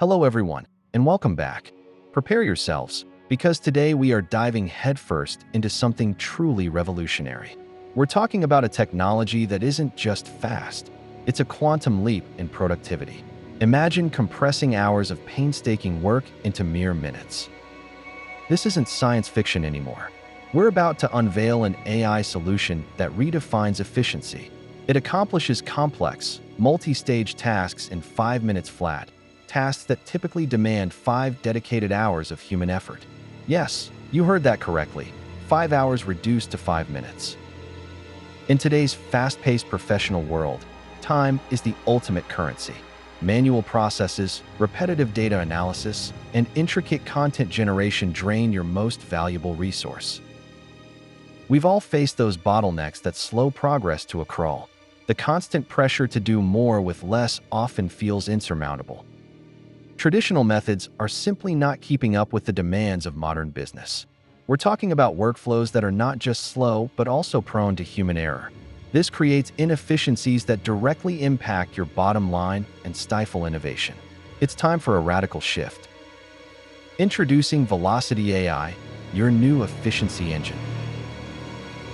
Hello everyone, and welcome back. Prepare yourselves, because today we are diving headfirst into something truly revolutionary. We're talking about a technology that isn't just fast, it's a quantum leap in productivity. Imagine compressing hours of painstaking work into mere minutes. This isn't science fiction anymore. We're about to unveil an AI solution that redefines efficiency. It accomplishes complex, multi-stage tasks in 5 minutes flat, tasks that typically demand 5 dedicated hours of human effort. Yes, you heard that correctly. 5 hours reduced to 5 minutes. In today's fast-paced professional world, time is the ultimate currency. Manual processes, repetitive data analysis, and intricate content generation drain your most valuable resource. We've all faced those bottlenecks that slow progress to a crawl. The constant pressure to do more with less often feels insurmountable. Traditional methods are simply not keeping up with the demands of modern business. We're talking about workflows that are not just slow, but also prone to human error. This creates inefficiencies that directly impact your bottom line and stifle innovation. It's time for a radical shift. Introducing Velocity AI, your new efficiency engine.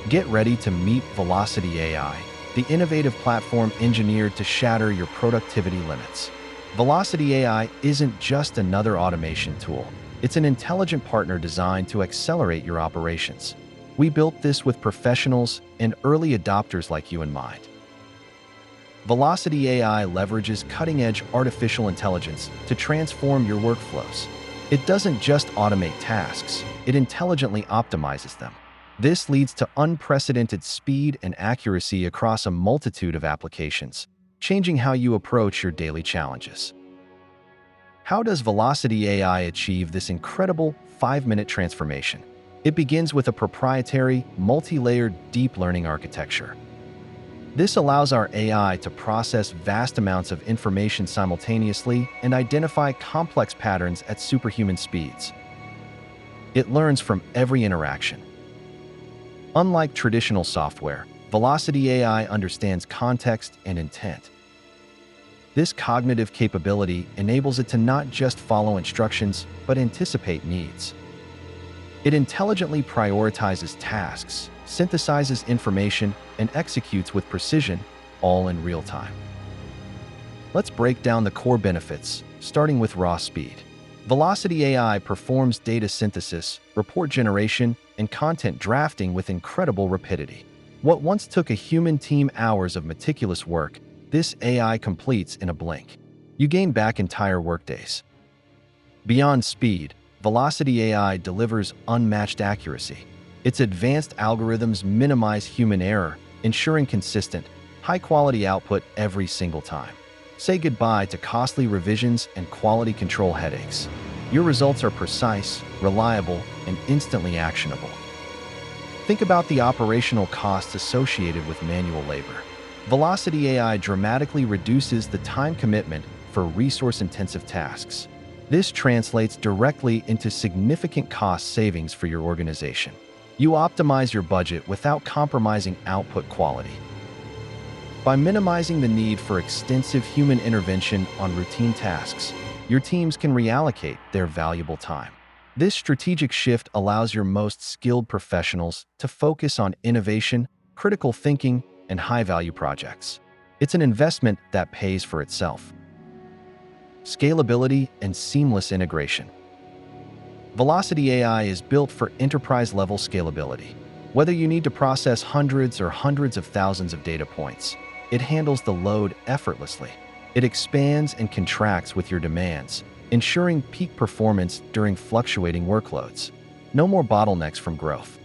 Get ready to meet Velocity AI, the innovative platform engineered to shatter your productivity limits. Velocity AI isn't just another automation tool. It's an intelligent partner designed to accelerate your operations. We built this with professionals and early adopters like you in mind. Velocity AI leverages cutting-edge artificial intelligence to transform your workflows. It doesn't just automate tasks, it intelligently optimizes them. This leads to unprecedented speed and accuracy across a multitude of applications, changing how you approach your daily challenges. How does Velocity AI achieve this incredible 5-minute transformation? It begins with a proprietary, multi-layered deep learning architecture. This allows our AI to process vast amounts of information simultaneously and identify complex patterns at superhuman speeds. It learns from every interaction. Unlike traditional software, Velocity AI understands context and intent. This cognitive capability enables it to not just follow instructions, but anticipate needs. It intelligently prioritizes tasks, synthesizes information, and executes with precision, all in real time. Let's break down the core benefits, starting with raw speed. Velocity AI performs data synthesis, report generation, and content drafting with incredible rapidity. What once took a human team hours of meticulous work, this AI completes in a blink. You gain back entire workdays. Beyond speed, Velocity AI delivers unmatched accuracy. Its advanced algorithms minimize human error, ensuring consistent, high-quality output every single time. Say goodbye to costly revisions and quality control headaches. Your results are precise, reliable, and instantly actionable. Think about the operational costs associated with manual labor. Velocity AI dramatically reduces the time commitment for resource-intensive tasks. This translates directly into significant cost savings for your organization. You optimize your budget without compromising output quality. By minimizing the need for extensive human intervention on routine tasks, your teams can reallocate their valuable time. This strategic shift allows your most skilled professionals to focus on innovation, critical thinking, and high-value projects. It's an investment that pays for itself. Scalability and seamless integration. Velocity AI is built for enterprise-level scalability. Whether you need to process hundreds or hundreds of thousands of data points, it handles the load effortlessly. It expands and contracts with your demands, ensuring peak performance during fluctuating workloads. No more bottlenecks from growth.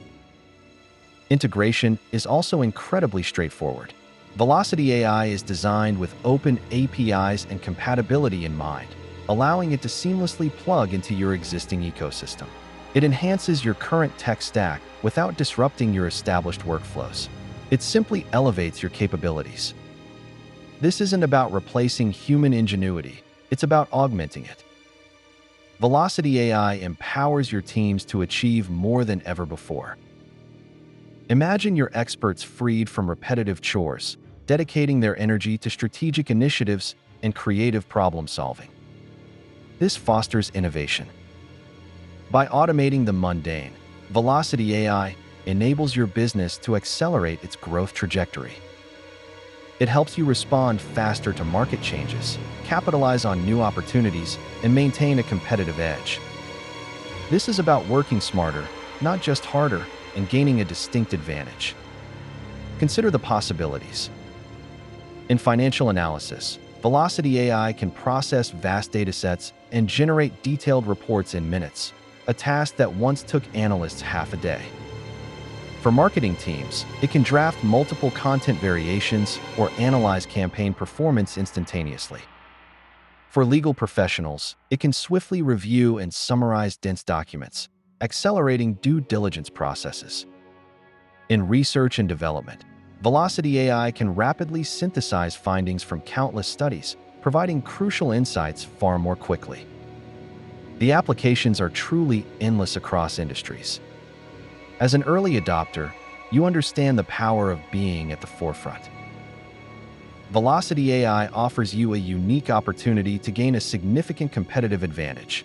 Integration is also incredibly straightforward. Velocity AI is designed with open APIs and compatibility in mind, allowing it to seamlessly plug into your existing ecosystem. It enhances your current tech stack without disrupting your established workflows. It simply elevates your capabilities. This isn't about replacing human ingenuity, it's about augmenting it. Velocity AI empowers your teams to achieve more than ever before. Imagine your experts freed from repetitive chores, dedicating their energy to strategic initiatives and creative problem solving. This fosters innovation. By automating the mundane, Velocity AI enables your business to accelerate its growth trajectory. It helps you respond faster to market changes, capitalize on new opportunities, and maintain a competitive edge. This is about working smarter, not just harder, and gaining a distinct advantage. Consider the possibilities. In financial analysis, Velocity AI can process vast datasets and generate detailed reports in minutes, a task that once took analysts half a day. For marketing teams, it can draft multiple content variations or analyze campaign performance instantaneously. For legal professionals, it can swiftly review and summarize dense documents, accelerating due diligence processes. In research and development, Velocity AI can rapidly synthesize findings from countless studies, providing crucial insights far more quickly. The applications are truly endless across industries. As an early adopter, you understand the power of being at the forefront. Velocity AI offers you a unique opportunity to gain a significant competitive advantage.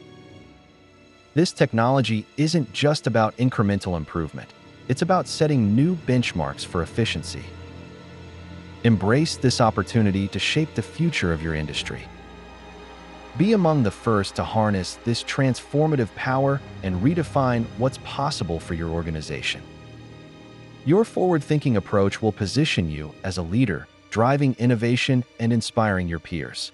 This technology isn't just about incremental improvement. It's about setting new benchmarks for efficiency. Embrace this opportunity to shape the future of your industry. Be among the first to harness this transformative power and redefine what's possible for your organization. Your forward-thinking approach will position you as a leader, driving innovation and inspiring your peers.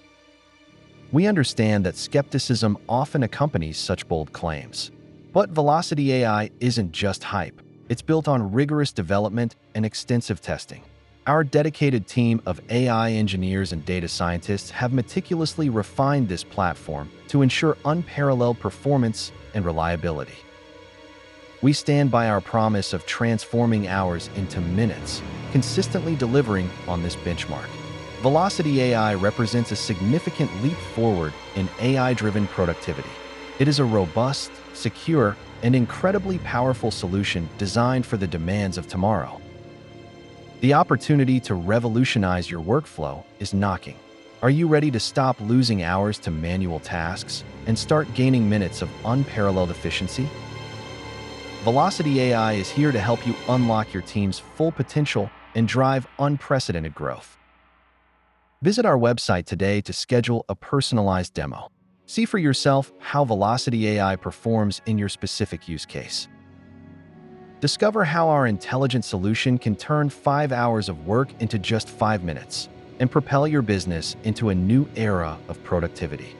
We understand that skepticism often accompanies such bold claims. But Velocity AI isn't just hype. It's built on rigorous development and extensive testing. Our dedicated team of AI engineers and data scientists have meticulously refined this platform to ensure unparalleled performance and reliability. We stand by our promise of transforming hours into minutes, consistently delivering on this benchmark. Velocity AI represents a significant leap forward in AI-driven productivity. It is a robust, secure, and incredibly powerful solution designed for the demands of tomorrow. The opportunity to revolutionize your workflow is knocking. Are you ready to stop losing hours to manual tasks and start gaining minutes of unparalleled efficiency? Velocity AI is here to help you unlock your team's full potential and drive unprecedented growth. Visit our website today to schedule a personalized demo. See for yourself how Velocity AI performs in your specific use case. Discover how our intelligent solution can turn 5 hours of work into just 5 minutes and propel your business into a new era of productivity.